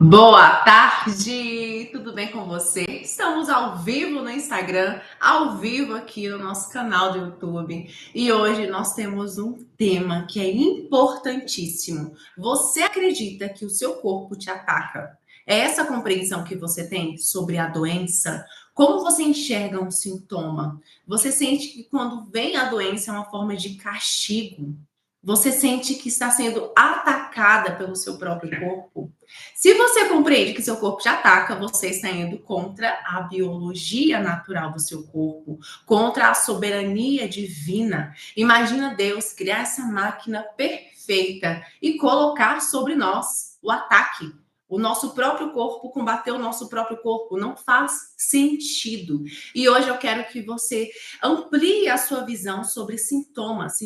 Boa tarde, tudo bem com você? Estamos ao vivo no Instagram, ao vivo aqui no nosso canal do YouTube e hoje nós temos um tema que é importantíssimo. Você acredita que o seu corpo te ataca? É essa compreensão que você tem sobre a doença? Como você enxerga um sintoma? Você sente que quando vem a doença é uma forma de castigo? Você sente que está sendo atacada pelo seu próprio corpo? Se você compreende que seu corpo te ataca, você está indo contra a biologia natural do seu corpo, contra a soberania divina. Imagina Deus criar essa máquina perfeita e colocar sobre nós o ataque. O nosso próprio corpo, combater o nosso próprio corpo, não faz sentido. E hoje eu quero que você amplie a sua visão sobre sintomas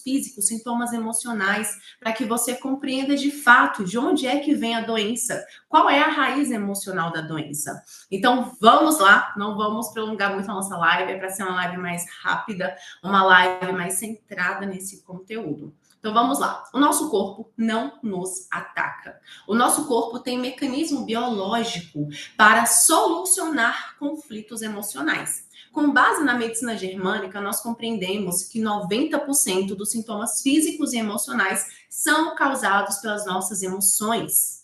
físicos, sintomas emocionais, para que você compreenda de fato de onde é que vem a doença, qual é a raiz emocional da doença. Então vamos lá, não vamos prolongar muito a nossa live, é para ser uma live mais rápida, uma live mais centrada nesse conteúdo. Então vamos lá. O nosso corpo não nos ataca. O nosso corpo tem mecanismo biológico para solucionar conflitos emocionais. Com base na medicina germânica, nós compreendemos que 90% dos sintomas físicos e emocionais são causados pelas nossas emoções.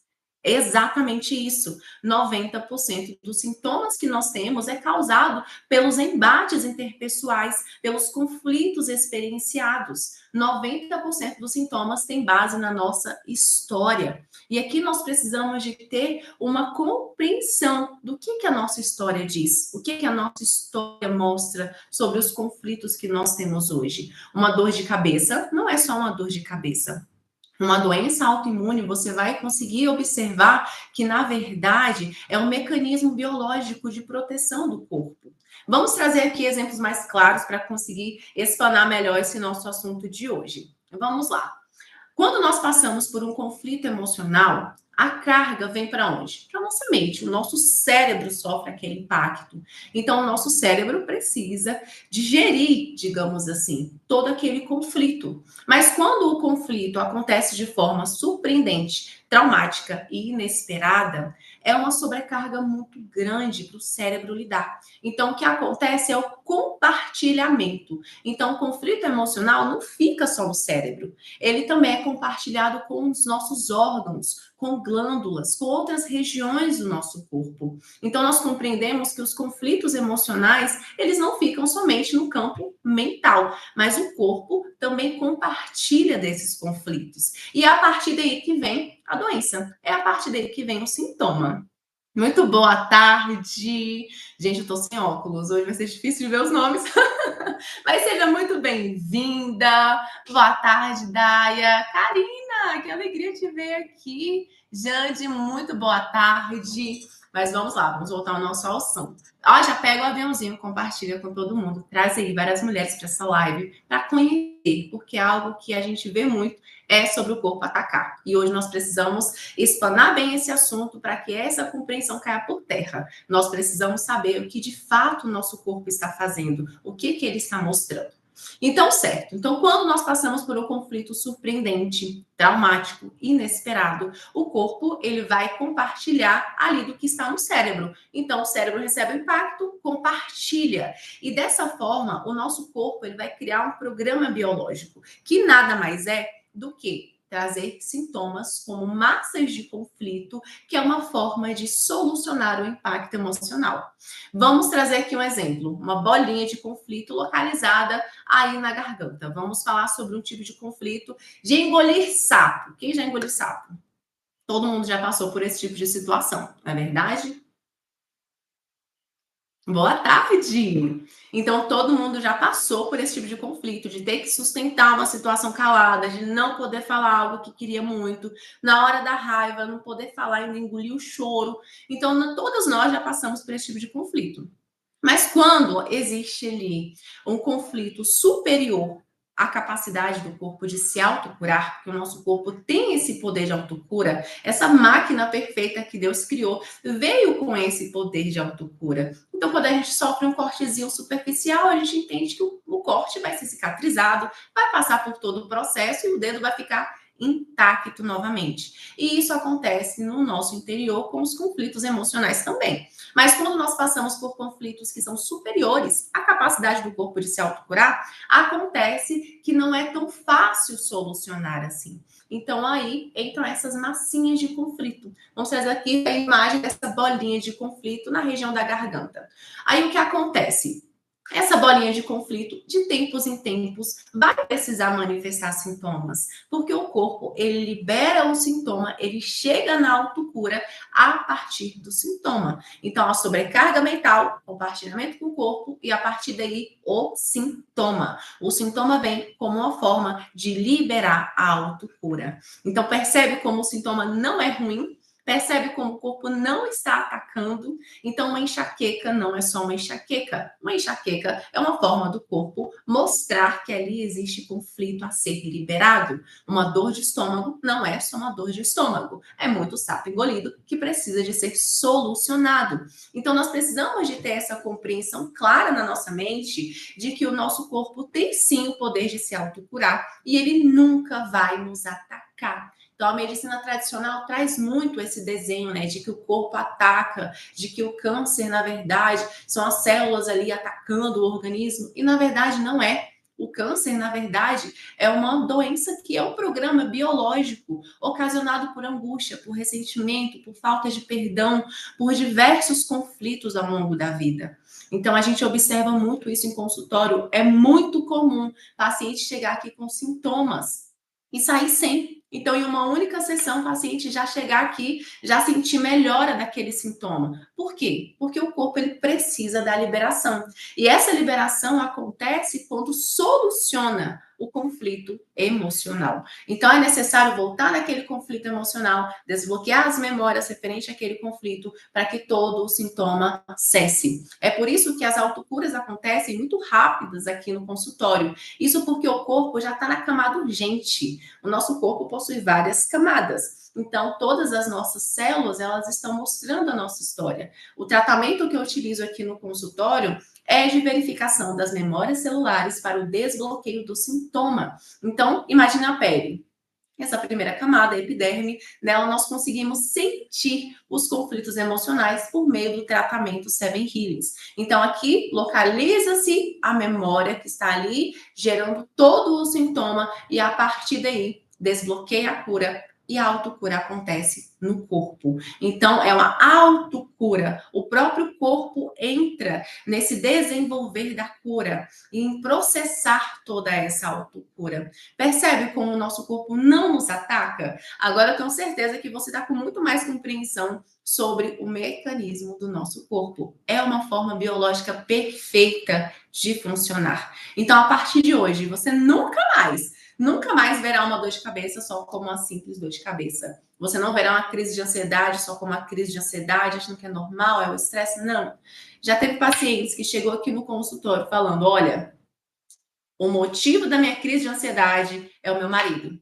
Exatamente isso. 90% dos sintomas que nós temos é causado pelos embates interpessoais, pelos conflitos experienciados. 90% dos sintomas tem base na nossa história. E aqui nós precisamos de ter uma compreensão do que a nossa história diz, o que a nossa história mostra sobre os conflitos que nós temos hoje. Uma dor de cabeça não é só uma dor de cabeça. Uma doença autoimune, você vai conseguir observar que, na verdade, é um mecanismo biológico de proteção do corpo. Vamos trazer aqui exemplos mais claros para conseguir explanar melhor esse nosso assunto de hoje. Vamos lá. Quando nós passamos por um conflito emocional, a carga vem para onde? Para a nossa mente. O nosso cérebro sofre aquele impacto. Então, o nosso cérebro precisa digerir, digamos assim, todo aquele conflito. Mas quando o conflito acontece de forma surpreendente, traumática e inesperada, é uma sobrecarga muito grande para o cérebro lidar. Então, o que acontece é o compartilhamento. Então, o conflito emocional não fica só no cérebro, ele também é compartilhado com os nossos órgãos, com glândulas, com outras regiões do nosso corpo. Então, nós compreendemos que os conflitos emocionais, eles não ficam somente no campo mental, mas o corpo também compartilha desses conflitos. E é a partir daí que vem a doença, é a partir daí que vem o sintoma. Muito boa tarde. Gente, eu tô sem óculos, hoje vai ser difícil de ver os nomes. Mas seja muito bem-vinda. Boa tarde, Daia. Karina, que alegria te ver aqui. Jande, muito boa tarde. Mas vamos lá, vamos voltar ao nosso assunto. Ó, já pega o aviãozinho, compartilha com todo mundo. Traz aí várias mulheres para essa live para conhecer, porque é algo que a gente vê muito é sobre o corpo atacar. E hoje nós precisamos explanar bem esse assunto para que essa compreensão caia por terra. Nós precisamos saber o que de fato o nosso corpo está fazendo, o que ele está mostrando. Então, certo. Então, quando nós passamos por um conflito surpreendente, traumático, inesperado, o corpo ele vai compartilhar ali do que está no cérebro. Então, o cérebro recebe o impacto, compartilha. E dessa forma, o nosso corpo ele vai criar um programa biológico, que nada mais é do que trazer sintomas como massas de conflito, que é uma forma de solucionar o impacto emocional. Vamos trazer aqui um exemplo, uma bolinha de conflito localizada aí na garganta. Vamos falar sobre um tipo de conflito de engolir sapo. Quem já engoliu sapo? Todo mundo já passou por esse tipo de situação, não é verdade? Boa tarde! Então, todo mundo já passou por esse tipo de conflito, de ter que sustentar uma situação calada, de não poder falar algo que queria muito, na hora da raiva, não poder falar e ainda engolir o choro. Então, todos nós já passamos por esse tipo de conflito. Mas quando existe ali um conflito superior à capacidade do corpo de se autocurar, porque o nosso corpo tem esse poder de autocura, essa máquina perfeita que Deus criou veio com esse poder de autocura. Então, quando a gente sofre um cortezinho superficial, a gente entende que o corte vai ser cicatrizado, vai passar por todo o processo e o dedo vai ficar intacto novamente. E isso acontece no nosso interior com os conflitos emocionais também. Mas quando nós passamos por conflitos que são superiores à capacidade do corpo de se autocurar, acontece que não é tão fácil solucionar assim. Então aí entram essas massinhas de conflito. Vamos fazer aqui a imagem dessa bolinha de conflito na região da garganta. Aí o que acontece? Essa bolinha de conflito, de tempos em tempos, vai precisar manifestar sintomas, porque o corpo, ele libera o sintoma, ele chega na autocura a partir do sintoma. Então, a sobrecarga mental, compartilhamento com o corpo, e a partir daí, o sintoma. O sintoma vem como uma forma de liberar a autocura. Então, percebe como o sintoma não é ruim, percebe como o corpo não está atacando. Então, uma enxaqueca não é só uma enxaqueca. Uma enxaqueca é uma forma do corpo mostrar que ali existe conflito a ser liberado. Uma dor de estômago não é só uma dor de estômago. É muito sapo engolido que precisa de ser solucionado. Então, nós precisamos de ter essa compreensão clara na nossa mente de que o nosso corpo tem sim o poder de se autocurar e ele nunca vai nos atacar. Então, a medicina tradicional traz muito esse desenho, né, de que o corpo ataca, de que o câncer, na verdade, são as células ali atacando o organismo, e na verdade não é. O câncer, na verdade, é uma doença que é um programa biológico ocasionado por angústia, por ressentimento, por falta de perdão, por diversos conflitos ao longo da vida. Então, a gente observa muito isso em consultório. É muito comum paciente chegar aqui com sintomas e sair sem. Então, em uma única sessão, o paciente já chegar aqui, já sentir melhora daquele sintoma. Por quê? Porque o corpo ele precisa da liberação. E essa liberação acontece quando soluciona o conflito emocional. Então, é necessário voltar naquele conflito emocional, desbloquear as memórias referentes àquele conflito, para que todo o sintoma cesse. É por isso que as autocuras acontecem muito rápidas aqui no consultório. Isso porque o corpo já está na camada urgente. O nosso corpo possui várias camadas. Então, todas as nossas células, elas estão mostrando a nossa história. O tratamento que eu utilizo aqui no consultório é de verificação das memórias celulares para o desbloqueio do sintoma. Então, imagine a pele. Essa primeira camada, a epiderme, nela nós conseguimos sentir os conflitos emocionais por meio do tratamento Seven Healings. Então, aqui localiza-se a memória que está ali, gerando todo o sintoma, e a partir daí desbloqueia a cura e a autocura acontece no corpo. Então, é uma autocura. O próprio corpo entra nesse desenvolver da cura, em processar toda essa autocura. Percebe como o nosso corpo não nos ataca? Agora eu tenho certeza que você está com muito mais compreensão sobre o mecanismo do nosso corpo. É uma forma biológica perfeita de funcionar. Então, a partir de hoje, você nunca mais verá uma dor de cabeça só como uma simples dor de cabeça. Você não verá uma crise de ansiedade só como uma crise de ansiedade, achando que é normal, é o estresse. Não. Já teve pacientes que chegou aqui no consultório falando, olha, o motivo da minha crise de ansiedade é o meu marido.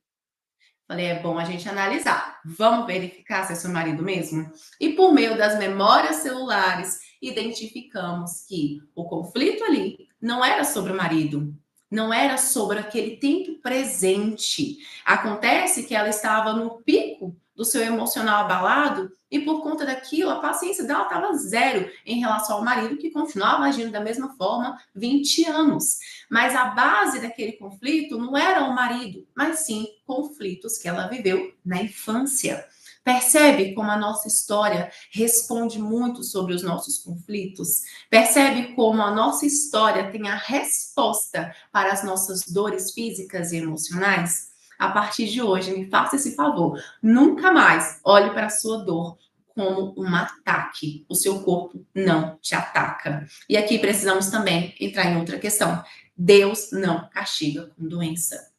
Falei, é bom a gente analisar. Vamos verificar se é seu marido mesmo? E por meio das memórias celulares, identificamos que o conflito ali não era sobre o marido, não era sobre aquele tempo presente. Acontece que ela estava no pico do seu emocional abalado e por conta daquilo, a paciência dela estava zero em relação ao marido, que continuava agindo da mesma forma 20 anos. Mas a base daquele conflito não era o marido, mas sim conflitos que ela viveu na infância. Percebe como a nossa história responde muito sobre os nossos conflitos? Percebe como a nossa história tem a resposta para as nossas dores físicas e emocionais? A partir de hoje, me faça esse favor. Nunca mais olhe para a sua dor como um ataque. O seu corpo não te ataca. E aqui precisamos também entrar em outra questão. Deus não castiga com doença.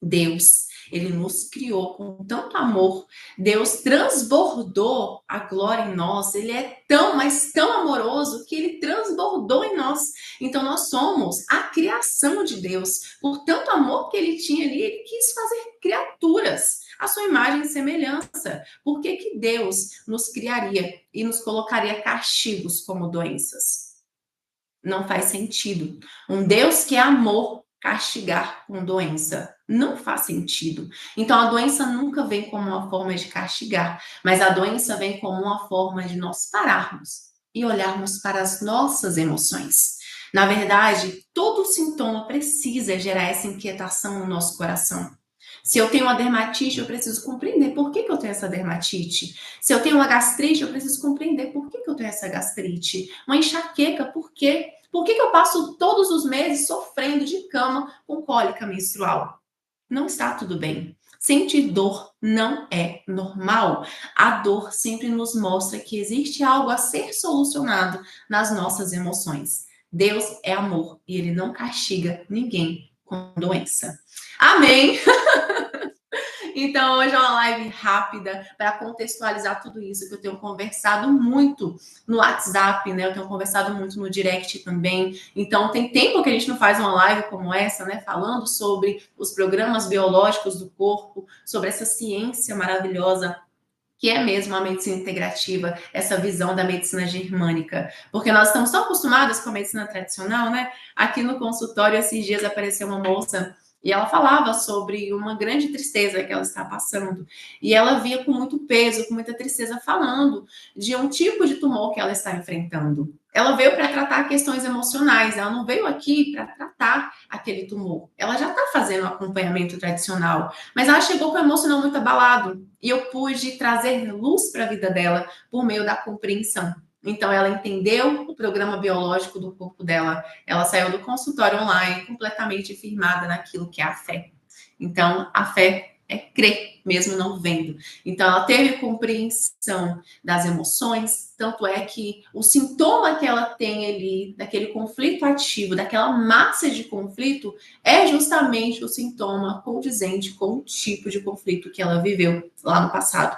Deus, ele nos criou com tanto amor. Deus transbordou a glória em nós. Ele é tão, mas tão amoroso que ele transbordou em nós. Então nós somos a criação de Deus. Por tanto amor que ele tinha ali, ele quis fazer criaturas à sua imagem e semelhança. Por que que Deus nos criaria e nos colocaria castigos como doenças? Não faz sentido. Um Deus que é amor castigar com doença. Não faz sentido. Então, a doença nunca vem como uma forma de castigar, mas a doença vem como uma forma de nós pararmos e olharmos para as nossas emoções. Na verdade, todo sintoma precisa gerar essa inquietação no nosso coração. Se eu tenho uma dermatite, eu preciso compreender por que eu tenho essa dermatite. Se eu tenho uma gastrite, eu preciso compreender por que eu tenho essa gastrite. Uma enxaqueca, por quê? Por que eu passo todos os meses sofrendo de cama com cólica menstrual? Não está tudo bem. Sentir dor não é normal. A dor sempre nos mostra que existe algo a ser solucionado nas nossas emoções. Deus é amor e ele não castiga ninguém com doença. Amém? Então, hoje é uma live rápida para contextualizar tudo isso que eu tenho conversado muito no WhatsApp, né? Eu tenho conversado muito no direct também. Então, tem tempo que a gente não faz uma live como essa, né? Falando sobre os programas biológicos do corpo, sobre essa ciência maravilhosa que é mesmo a medicina integrativa, essa visão da medicina germânica. Porque nós estamos tão acostumadas com a medicina tradicional, né? Aqui no consultório, esses dias apareceu uma moça e ela falava sobre uma grande tristeza que ela está passando. E ela via com muito peso, com muita tristeza, falando de um tipo de tumor que ela está enfrentando. Ela veio para tratar questões emocionais, ela não veio aqui para tratar aquele tumor. Ela já está fazendo acompanhamento tradicional, mas ela chegou com o emocional muito abalado. E eu pude trazer luz para a vida dela por meio da compreensão. Então, ela entendeu o programa biológico do corpo dela. Ela saiu do consultório online completamente firmada naquilo que é a fé. Então, a fé é crer, mesmo não vendo. Então, ela teve compreensão das emoções, tanto é que o sintoma que ela tem ali, daquele conflito ativo, daquela massa de conflito, é justamente o sintoma condizente com o tipo de conflito que ela viveu lá no passado.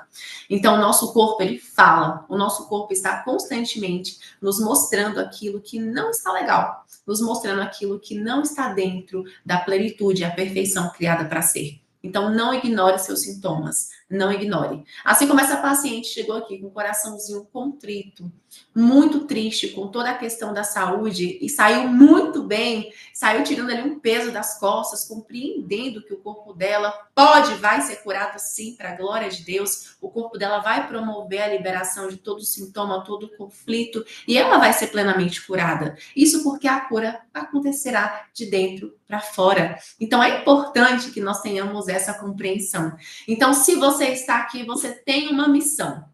Então, o nosso corpo, ele fala, o nosso corpo está constantemente nos mostrando aquilo que não está legal, nos mostrando aquilo que não está dentro da plenitude, a perfeição criada para ser. Então, não ignore seus sintomas, não ignore. Assim como essa paciente chegou aqui com o coraçãozinho contrito, muito triste com toda a questão da saúde e saiu muito bem, saiu tirando ali um peso das costas, compreendendo que o corpo dela vai ser curado sim, para a glória de Deus. O corpo dela vai promover a liberação de todo sintoma, todo conflito e ela vai ser plenamente curada. Isso porque a cura acontecerá de dentro para fora. Então, é importante que nós tenhamos essa compreensão. Então, se você está aqui, você tem uma missão.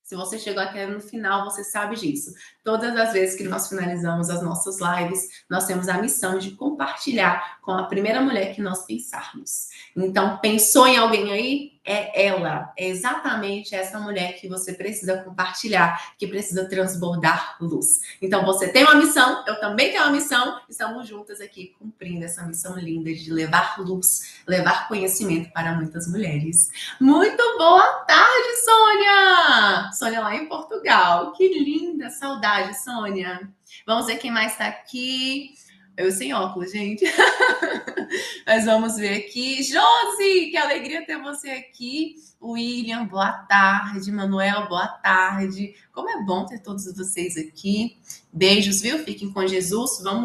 Se você chegou aqui no final, você sabe disso. Todas as vezes que nós finalizamos as nossas lives, nós temos a missão de compartilhar com a primeira mulher que nós pensarmos. Então, pensou em alguém aí? É ela. É exatamente essa mulher que você precisa compartilhar, que precisa transbordar luz. Então, você tem uma missão, eu também tenho uma missão. Estamos juntas aqui cumprindo essa missão linda de levar luz, levar conhecimento para muitas mulheres. Muito boa tarde, Sônia! Sônia lá em Portugal. Que linda, saudade, Sônia. Vamos ver quem mais está aqui. Eu sem óculos, gente. Mas vamos ver aqui. Josi, que alegria ter você aqui. William, boa tarde. Manuel, boa tarde. Como é bom ter todos vocês aqui. Beijos, viu? Fiquem com Jesus. Vamos